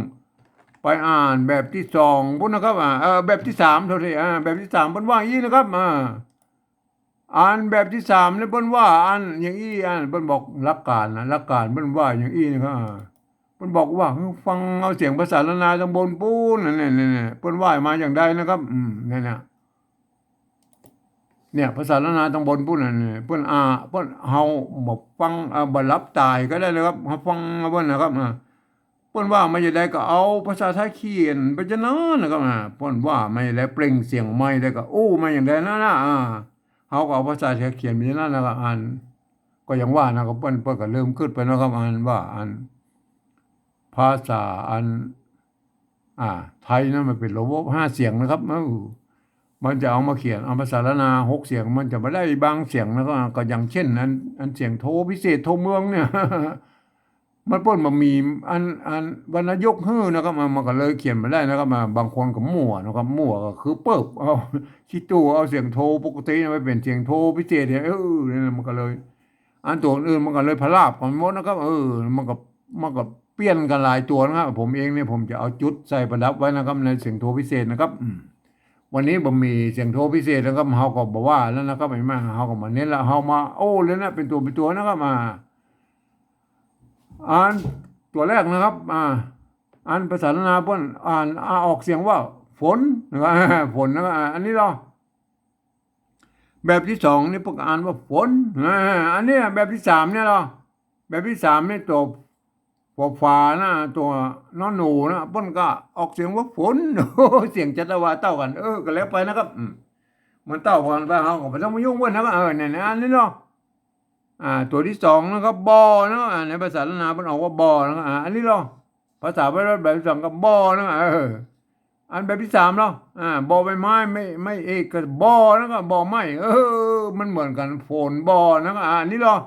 ไปอ่านแบบที่สองพุ่นนะครับแบบที่สามเท่าที่แบบที่สามเพิ่นว่าอย่างนี้นะครับอ่านแบบที่สามเนี่ยเพิ่นว่าอ่านอย่างนี้เพิ่นบอกหลักการนะหลักการเพิ่นว่าอย่างนี้นะครับเพิ่นบอกว่าฟังเอาเสียงภาษาละนาตำบลปูนนั่นนี่เพิ่นว่ามาอย่างใดนะครับนั่นน่ะเนี่ยภาษาละนาตำบลปูนนั่นนี่เพิ่นเพิ่นเฮาบอกฟังบ่หลับตายก็ได้เลยครับฟังเพิ่นนะครับเพิ่นว่าไม่ได้ก็เอาภาษาไทยเขียนไปจะนั้นนะครับเพิ่นว่าไม่ได้เปล่งเสียงไม่ได้ก็โอ้มาอย่างใดนั่นน่ะเขาก็เอาภาษาไทยเขียนไปอย่างนั้นนะครับก็อย่างว่านะครับเปิ้นก็เริ่มขึ้นไปนะครับว่าภาษาไทยนั้นมันเป็นระบบ5เสียงนะครับมันจะเอามาเขียนเอาภาษาละนา6เสียงมันจะไม่ได้บางเสียงนะครับก็อย่างเช่นเสียงโทพิเศษโทเมืองเนี่ยมันเปิ้นมามีวรรณยกนะครับมันก็เลยเขียนมาได้นะครับบางคนก็มั่วนะครับมั่วก็คือเปิบเอาคิดตู้เอาเสียงโทปกติไปเป็นเสียงโทพิเศษเนี่ยเนี่ยมันก็เลยตัวอื่นมันก็เลยพลาบกันหมดนะครับมันก็เปลี่ยนกันหลายตัวนะครับผมเองเนี่ยผมจะเอาจุดใส่ประดับไว้นะครับในเสียงโทพิเศษนะครับวันนี้ผมมีเสียงโทพิเศษนะครับเฮาก็บอกว่าแล้วนะครับไม่มาเฮาก็มาเน้นแล้วเฮามาโอ้เลยนะเป็นตัวนะครับตัวแรกนะครับภาษาละนาเพิ่นออกเสียงว่าฝนนะครับฝนนะครับอันนี้เราแบบที่สองนี่พวกอ่านว่าฝนอันนี้แบบที่สามเนี่ยเราแบบที่สามนี่ตัวพอฟ้านะตัวนอนหนูนะเพิ่นก็ออกเสียงว่าฝนเสียงจัตวาเต้ากันก็แล้วไปนะครับมันเต้ากันไปเฮาก็บ่ต้องมายุ่งเพิ่นนะครับเนี่ยอันนี้เนาะตัวที่สองนะครับบอนะในภาษาละนามันออกว่าบอนะอันนี้เนาะภาษาพระแบบที่สองกับบอนะอันแบบที่สามเนาะบอใบไม้ไม่เอกกับบอนะครับบอไม้มันเหมือนกันฝนบอนะครับอันนี้เนาะ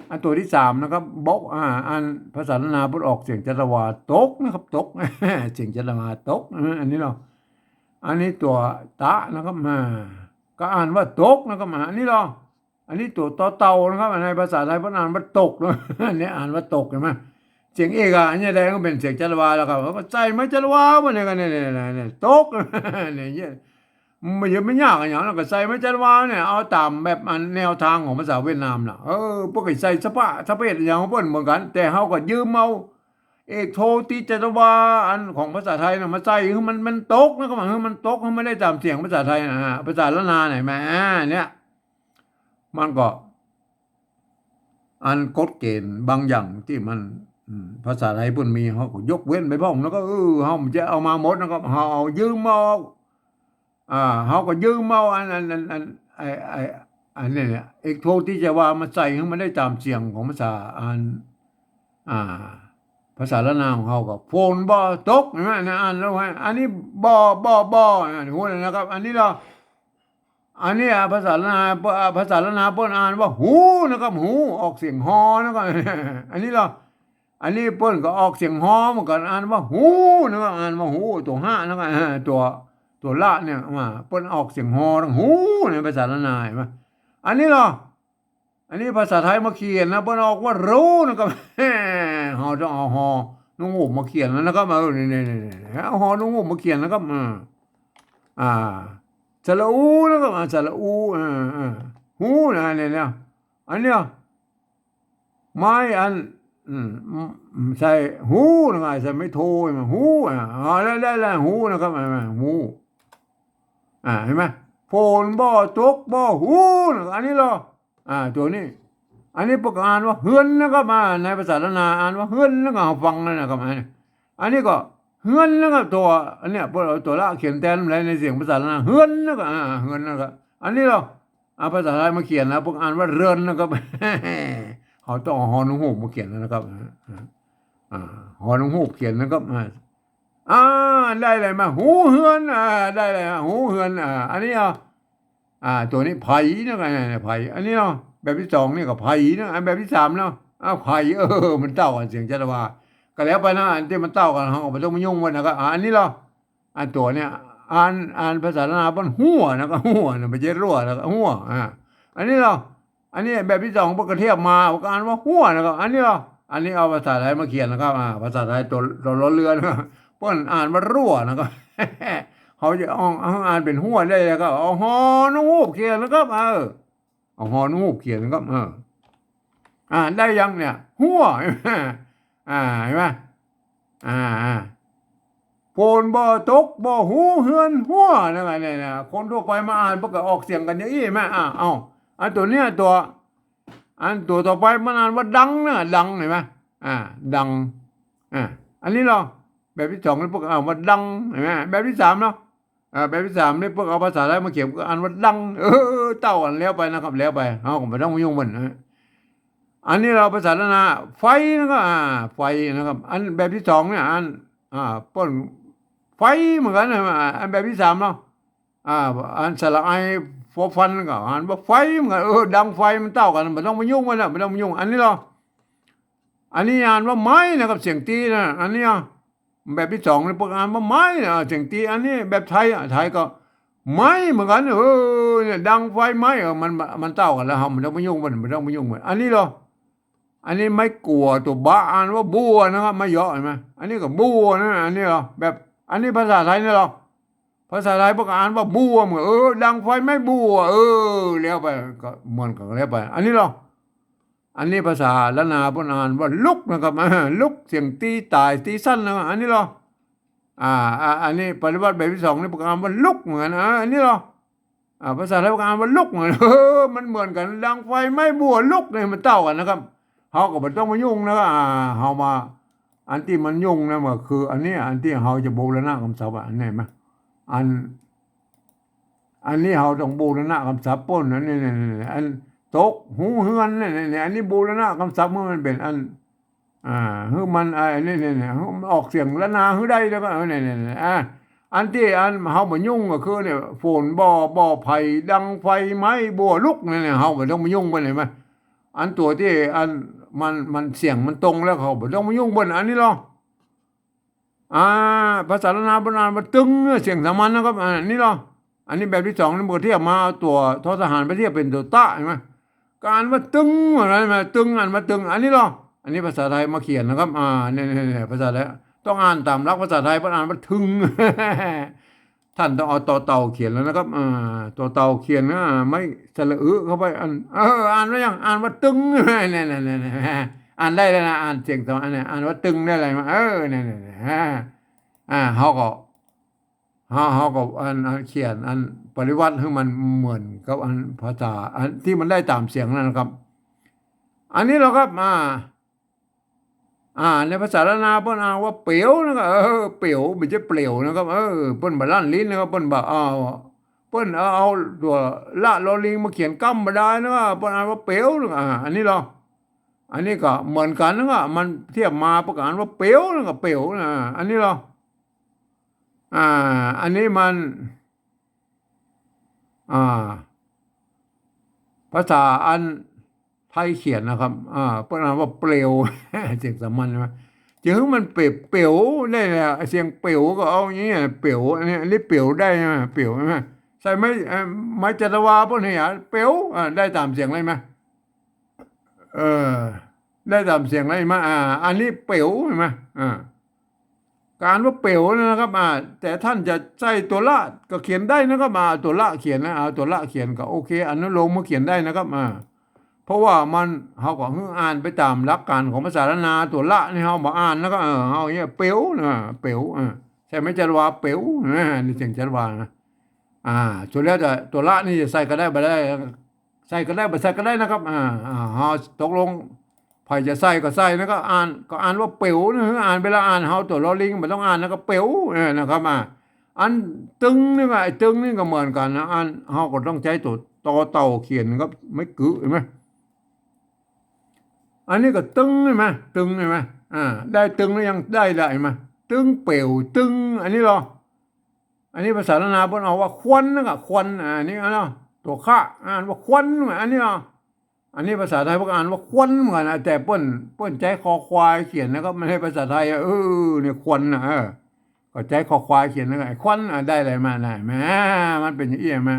อันตัวที่สามนะครับบอกอันภาษาละนาพูดออกเสียงจัตวาตกนะครับตกเสียงจัตวาตกอันนี้เนาะอันนี้ตัวตะนะครับก็อ่านว่าตกนะครับอันนี้เนาะอันนี้ตัวต่อเต่านะครับในภาษาไทยพอ่านว่าตกนะอันนี้อ่านว่าตกเห็นไหมเสียงเอกอันนี้แดงก็เป็นเสียงจัตวาแล้วครับว่าใจไม่จัตวามันเนี่ยกันเนี่ยตกเนี่ยไม่ยากอย่างนั้นก็ใส่ไม่จัตวาเนี่ยเอาตามแบบแนวทางของภาษาเวียดนามน่ะพวกใส่สะเพศอย่างเพิ่นเหมือนกันแต่เฮาก็ยืมเอาเอกโทติจัตวาอันของภาษาไทยน่ะมาใส่คือมันตกนะครับมันตกมันไม่ได้ตามเสียงภาษาไทยนะภาษาละนาไหนแม่เนี่ยมันก็กฎเกณฑ์บางอย่างที่มันภาษาไทยเพิ่นมีเขาก็ยกเว้นไปบ้างแล้วก็เฮาจะเอามาหมดนะครับเฮาเอายืมเอาเขาก็ยืมเอาอันนี้เนี่ยเอกโทที่จะว่ามาใส่ให้มันได้ตามเสียงของภาษาอ่าภาษาละนามของเขาก็ฝนบ่ตกเห็นไหมนะแล้วอันนี้บ่หัวนะครับอันนี้เราอันนี้ภาษาละนาเปิ้นอ่านว่าหูนะครับหูออกเสียงฮอนะครับอันนี้เราอันนี้เปิ้นก็ออกเสียงฮอเหมือนกันอ่านว่าหูนะครับอ่านว่าหูตัวห้านะครับตัวละเนี่ยเปิ้นออกเสียงฮอทั้งหูในภาษาละนาเห็นไหมอันนี้เหรออันนี้ภาษาไทยมาเขียนนะเปิ้นออกว่ารู้นะครับเฮาต้องเอาฮอนุ่งห่มมาเขียนแล้วนะครับนี่เอาฮอนุ่งห่มมาเขียนนะครับอ่าสระอูนะครับสระอูหูนะเนี่ยอันเนี้ยไม้ใส่หูนะครับใส่ไม่โทมาหูได้หูนะครับหูเห็นไหมฝนบ่ตกบ่หูอันนี้เหรอตัวนี้อันนี้ประกาศว่าเฮือนนะครับในภาษาละนาอ่านว่าเฮือนนะครับฟังนะครับอันนี้ก็เฮือนนะครับตัวอันเนี้ยพวกเราตัวละเขียนแทนอะไรในเสียงภาษาละนาเฮือนนะครับเฮือนนะครับอันนี้เราภาษาไทยมาเขียนนะพวกอ่านว่าเรือนนะครับเขาต้องหอนุ่งหูมาเขียนนะครับหอนุ่งหูเขียนนะครับได้เลยมาหูเฮือนได้เลยหูเฮือนอันนี้ตัวนี้ไผ่นะไงไผ่อันนี้เนาะแบบที่สองนี่ก็ไผ่นะอันแบบที่สามเนาะไผ่มันเต้ากันเสียงจัตวาก็แล้วไปนะอันที่มันเต้ากันเขาก็ไม่ต้องมายุ่งกันนะครับอันนี้เนาะตัวเนี้ยอ่านภาษาละนาเป็นหัวนะครับหัวนะไม่ใช่รั่วนะครับหัวอันนี้เนาะอันนี้แบบที่สองพวกกระเทียบมาพวกอ่านว่าหัวนะครับอันนี้เนาะอันนี้เอาภาษาไทยมาเขียนนะครับภาษาไทยตัวล้อเรือนะครับ ปิ้นอ่านว่ารั่วนะครับ เขาจะอ่านเป็นหัวได้แล้วก็เอาหอนูบเขียนนะครับเอาหอนูบเขียนนะครับอ่านได้ยังเนี่ยหัวเห็นไหมอ่าโพนบ่ตกบ่หูเฮือนหัวนั่นไงเนี่ยคนทั่วไปมาอ่านพวกก็ออกเสียงกันอย่างนี้ไหมเอาอันตัวเนี้ยอันตัวต่อไปมันอ่านว่าดังเนี่ยดังเห็นไหมดังอันนี้เราแบบที่สองนี่พวกว่าดังเห็นไหมแบบที่สามเนาะแบบที่สามนี่พวกเอาภาษาไทยมาเขียนก็อ่านว่าดังเต้ากันแล้วไปนะครับแล้วไปเขาก็ไม่ต้องมายุ่งมันอันนี้เราภาษาละนาไฟนะครับไฟนะครับอันแบบที่สองเนี่ยป้นไฟเหมือนกันนะอันแบบที่สามเนาะอันสระไอฟอฟันก็อ่านว่าไฟเหมือนกันดังไฟมันเต้ากันไม่ต้องมายุ่งมันนะไม่ต้องมายุ่งอันนี้อันนี้อ่านว่าไม้นะครับเสียงตีนะอันนี้แบบที่สองนี่พวกอ่านว่าไม้เสียงตีอันนี้แบบไทยก็ไม้เหมือนกันเนี่ยดังไฟไม้มันเต้ากันแล้วมันต้องมายุ่งมันไม่ต้องมายุ่งมันอันนี้อันนี้ไม่กลัวตัวบ้าอ่านว่าบัวนะครับไม่เยอะเห็นไหมอันนี้ก็บัวนะอันนี้แบบอันนี้ภาษาไทยนี่ภาษาไทยพวกอ่านว่าบัวเหมือนดังไฟไม่บัวแล้วไปก็เหมือนกันแล้วไปอันนี้อันนี้ภาษาละนาพวกอ่านว่าลุกนะครับลุกเสียงตีตายตีสั้นนะอันนี้อันนี้ปฏิบัติแบบที่สองนี่พวกอ่านว่าลุกเหมือนกันอันนี้ภาษาไทยพวกอ่านว่าลุกเหมือนมันเหมือนกันดังไฟไม่บัวลุกเนี่ยมันเต้ากันนะครับเขาก็ไม่ต้องมายุ่งนะเขามาอันที่มันยุ่งนะมันคืออันนี้อันที่เขาจะบูรณะคำศัพท์อันนี้ไหมอันนี้เขาต้องบูรณะคำศัพท์ป้นนี่อันตกหูเฮือนนี่อันนี้บูรณะคำศัพท์เมื่อมันเป็นอันฮือมันนี่ออกเสียงละนาฮือได้แล้วก็นี่อันที่เขามายุ่งก็คือเนี่ยฝนบ่อไผ่ดังไฟไม้บัวลุกเนี่ยเขาไม่ต้องมายุ่งไปเลยไหมอันตัวที่มันเสียงมันตรงแล้วเขาไม่ต้องมายุ่งบนอันนี้หรอกภาษาละนาบนมันตึงเสียงสามัญนะครับอันนี้หรออันนี้แบบที่สองนี่เมื่อเทียบมาตัวทศหารไปเทียบเป็นตัวตะใช่ไหมการว่าตึงอะไรมาตึงมาตึงอันนี้หรออันนี้ภาษาไทยมาเขียนนะครับเนี่ยภาษาไทยต้องอ่านตามหลักภาษาไทยเพราะอ่านว่าถึง ท่านต้องเอาต่อเต่าเขียนแล้วนะครับต่อเต่าเขียนไม่สระเข้าไปอ่านว่ายังอ่านว่าตึงเนี่ยอ่านได้แล้วนะอ่านเสียงสองอันเนี่ยอ่านว่าตึงได้อะไรมาเนี่ยเขาก็เขียนปริวัติให้มันเหมือนกับภาษาที่มันได้ตามเสียงนั่นนะครับอันนี้เราครับในภาษาละนาเปิ้นว่าเปียวนะครับเปียวไม่ใช่เปลี่ยวนะครับเปิ้นบ่ลั่นลิ้นนะครับเปิ้นบ่เปิ้นเอาตัวละลอลิงมาเขียนกำบ่ได้นะครับเปิ้นอ่านว่าเปียวอันนี้อันนี้ก็เหมือนกันนะครับมันเทียบมาประกาศว่าเปียวนะครับเปียวอันนี้อันนี้มันภาษาไทยเขียนนะครับเปิ้นอ่านว่าเปลว เสียงสามัญใช่ไหมจึงมันเปลวได้แหละเสียงเปลวก็เอาอย่างนี้เปลวอันนี้เปลวได้ไหมเปลวใช่ไหมใส่ไม้จัตวาพวกนี้เปลวได้ตามเสียงเลยไหมได้ตามเสียงเลยไหมอันนี้เปลวใช่ไหมการว่าเปลวนะครับแต่ท่านจะใส่ตัวละก็เขียนได้นะครับตัวละเขียนนะตัวละเขียนก็โอเคอันนั้นลงมาเขียนได้นะครับเพราะว่าเขาก็อ่านไปตามหลักการของภาษาละนาตัวละนี่เขาบอกอ่านแล้วก็เขาอย่างเงี้ยเป๋วนะเป๋วใช่ไหมจันวาเป๋วนี่เสียงจันวานะส่วนแล้วแต่ตัวละนี่จะใส่ก็ได้ไม่ได้ใส่ก็ได้ไม่ใส่ก็ได้นะครับเขาตกลงใครจะใส่ก็ใส่นะก็อ่านว่าเป๋วนะอ่านเวลาอ่านเขาตัวลอลิงไม่ต้องอ่านแล้วก็เป๋วนะครับอันตึงนี่ไงตึงนี่ก็เหมือนกันนะเขาก็ต้องใช้ตัวต่อเต่าเขียนครับไม่กึเห็นไหมอันนี้ก็ตึงใช่ไหมตึงใช่ไหมได้ตึงแล้วยังได้ไหมตึงเปลวตึงอันนี้อันนี้ภาษาละนาเพิ่นเอาว่าควันนะครับควันอันนี้ตัวข้าอ่านว่าควันอันนี้อันนี้ภาษาไทยเพิ่นอ่านว่าควันเหมือนกันแต่เปิ้นใจคอควายเขียนนะครับไม่ใช่ภาษาไทยเนี่ยควันก็ใจคอควายเขียนนะครับควันได้อะไรมาได้แหมมันเป็นอย่างนี้มา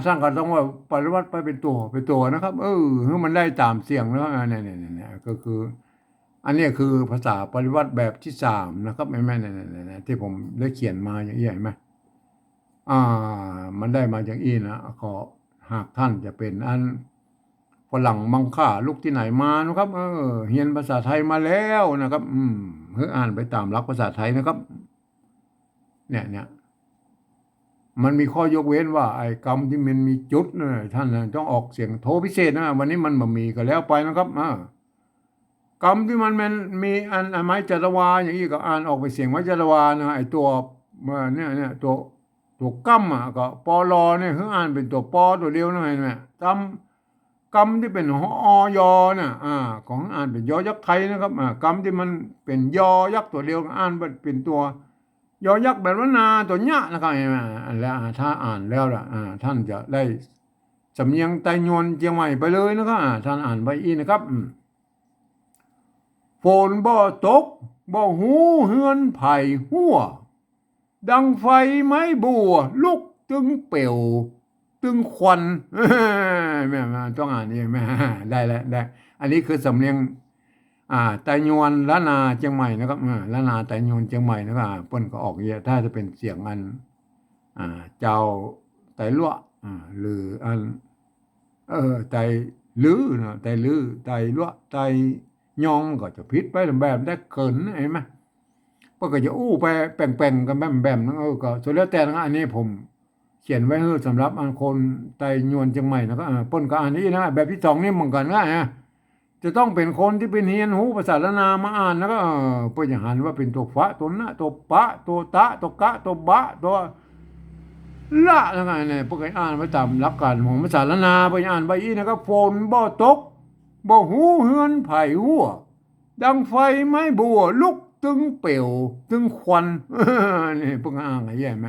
สร้างกันต้องว่าปริวัติไปเป็นตัวนะครับให้มันได้ตามเสียงแล้วเนี่ยก็คือ อันนี้คือภาษาปริวัติแบบที่สามนะครับแม่ๆที่ผมได้เขียนมาอย่างนี้เห็นไหมอ่ามันได้มาอย่างนี้นะขอหากท่านจะเป็นอันฝรั่งมังค่าลูกที่ไหนมานะครับเรียนภาษาไทยมาแล้วนะครับเพื่ออ่านไปตามหลักภาษาไทยนะครับเนี่ยมันมีข้อยกเว้นว่าไอ้กรรมที่มันมีจุดนะท่านต้องออกเสียงโทพิเศษนะวันนี้มันบ่มีก็แล้วไปนะครับกรรมที่มันมีอันไม้จัตวาอย่างนี้ก็อ่านออกไปเสียงไม้จัตวานะไอ้ตัวเนี่ยตัวกัมก็ปอลอเนี่ยคืออ่านเป็นตัวปอตัวเดียวนะเห็นไหมกรรมที่เป็นอยน่ะของอ่านเป็นยอยักษ์ไทยนะครับกรรมที่มันเป็นยอยักษ์ตัวเดียวอ่านเป็นตัวยอยักษ์แบบว่านาตัวเนี้ยนะครับเห็นไหมแล้วถ้าอ่านแล้วล่ะท่านจะได้สำเนียงไตยวนเชียงใหม่ไปเลยนะครับท่านอ่านไปอีกนะครับฝนบ่ตกบ่หูเฮือนไผ่หัวดังไฟไม้บัวลุกตึงเป่วตึงควันแม่ต้องอ่านนี่แม่ได้แล้วได้อันนี้คือสำเนียงไตยวนล้านนาเชียงใหม่นะครับล้านนาไตยวนเชียงใหม่นะครับเปิ้นก็ออกเยอะถ้าจะเป็นเสียงอันเจ้าไตลั่วหรืออันไตลื้อนะไตลื้อไตลั่วไตยองก็จะพิษไปแบบได้เขินเห็นไหมเปิ้นก็จะอู้ไปแป่งๆกันแบบนั้นก็ส่วนแล้วแต่นะอันนี้ผมเขียนไว้สำหรับอันคนไตยวนเชียงใหม่นะครับเปิ้นก็อ่านนี้นะแบบที่สองนี่เหมือนกันนะจะต้องเป็นคนที่เป็นเฮียนหูภาษาละนามาอ่านแล้วก็เพื่อจะหันว่าเป็นตัวฟะตัวนะตัวปะตัวตะตัวกะตัวบะตัวละแล้วไงเนี่ยพวกไอ้อ่านไปตามหลักการของภาษาละนาไปอ่านไปอีนะครับฝนบ่ตกบ่หูเฮือนไผ่หัวดังไฟไม้บัวลุกตึงเป่วตึงควันนี่พวกอ่านอะไรแย่ไหม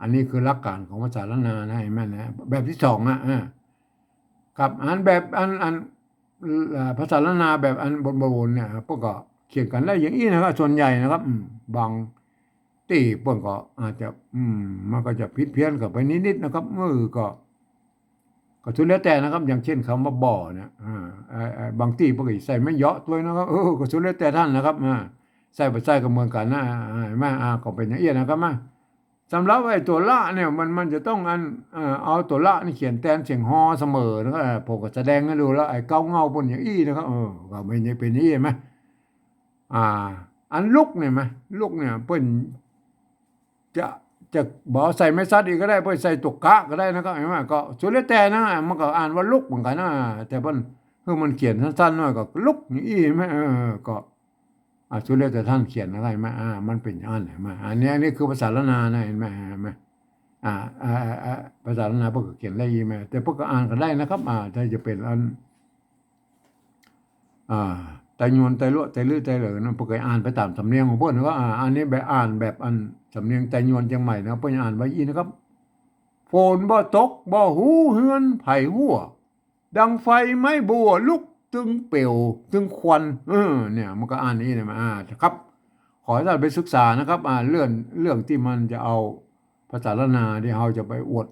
อันนี้คือหลักการของภาษาละนานะเห็นไหมนะแบบที่สองกับอ่านแบบอันภาษาละนาแบบอันบนเนี่ยพวกก็เขียนกันได้อย่างนี้นะครับส่วนใหญ่นะครับบางตีพวกก็อาจจะมันก็จะผิดเพี้ยนกับไปนิดๆนะครับก็ทุกแล้วแต่นะครับอย่างเช่นคำว่าบ่อเนี่ยบางที่พวกก็ใส่ไม่เยาะตัวนะครับก็ทุกแล้วแต่ท่านนะครับใส่ไปใส่กับเมืองกันนะไม่ก็เป็นอย่างนี้นะครับสำหรับไอ้ตัวละเนี่ยมันจะต้องเอาตัวละนี่เขียนแทนเสียงฮอเสมอนะครับผมก็แสดงให้ดูแล้วไอ้เก้าเงาบนอย่างอี้นะครับก็ไม่เป็นอย่างนี้เห็นไหมอ่าอันลุกเนี่ยไหมลุกเนี่ยเปิ้นจะจะบอกใส่ไม่ซัดอีกก็ได้เปิ้นใส่ตุกกะก็ได้นะครับเห็นไหมก็สุดแล้วแต่นะมันก็อ่านว่าลุกเหมือนกันนะแต่เปิ้นคือมันเขียนสั้นๆหน่อยก็ลุกอย่างอี้ไหมก็สุดแล้วแต่ท่านเขียนอะไรไหมมันเป็นอย่างนั้นเห็นไหมอันนี้คือภาษาละนานะเห็นไหมอ่าอ่าภาษาละนาพวกก็เขียนได้ยี่ไหมแต่พวกก็อ่านกันได้นะครับถ้าจะเป็นอันไตยวนไตลั่วไตลื้อไตเหลือนะพวกก็อ่านไปตามสำเนียงของพวกนะว่าอันนี้แบบอ่านแบบอันสำเนียงไตยวนเชียงใหม่นะพวกอ่านไว้ยี่นะครับฝนบ่ตกบ่หูเฮือนไผ่หัวดังไฟไม้บัวลุกตึงเป่วตึงควันเนี่ยมันก็อ่านนี้นะครับขอให้ท่านไปศึกษานะครับเรื่องที่มันจะเอาภาษาละนาที่เราจะไปอวด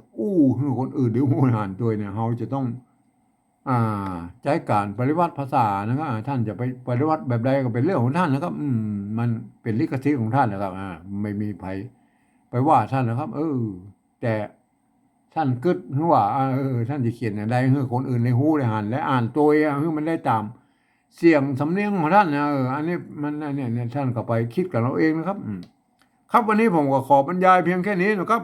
ให้คนอื่นหรือผู้อ่านตัวเนี่ยเราจะต้องใช้การปริวัติภาษานะครับท่านจะไปปริวัติแบบใดก็เป็นเรื่องของท่านนะครับมันเป็นลิขสิทธิ์ของท่านนะครับไม่มีใครไปว่าท่านนะครับแต่ท่านกึดว่าท่านจะเขียนอะไรให้คนอื่นในหูได้อ่านและอ่านตัวให้มันได้ตามเสียงสำเนียงของท่านนะอันนี้มันเนี่ยท่านก็ไปคิดกับเราเองนะครับครับวันนี้ผมก็ขอบรรยายเพียงแค่นี้นะครับ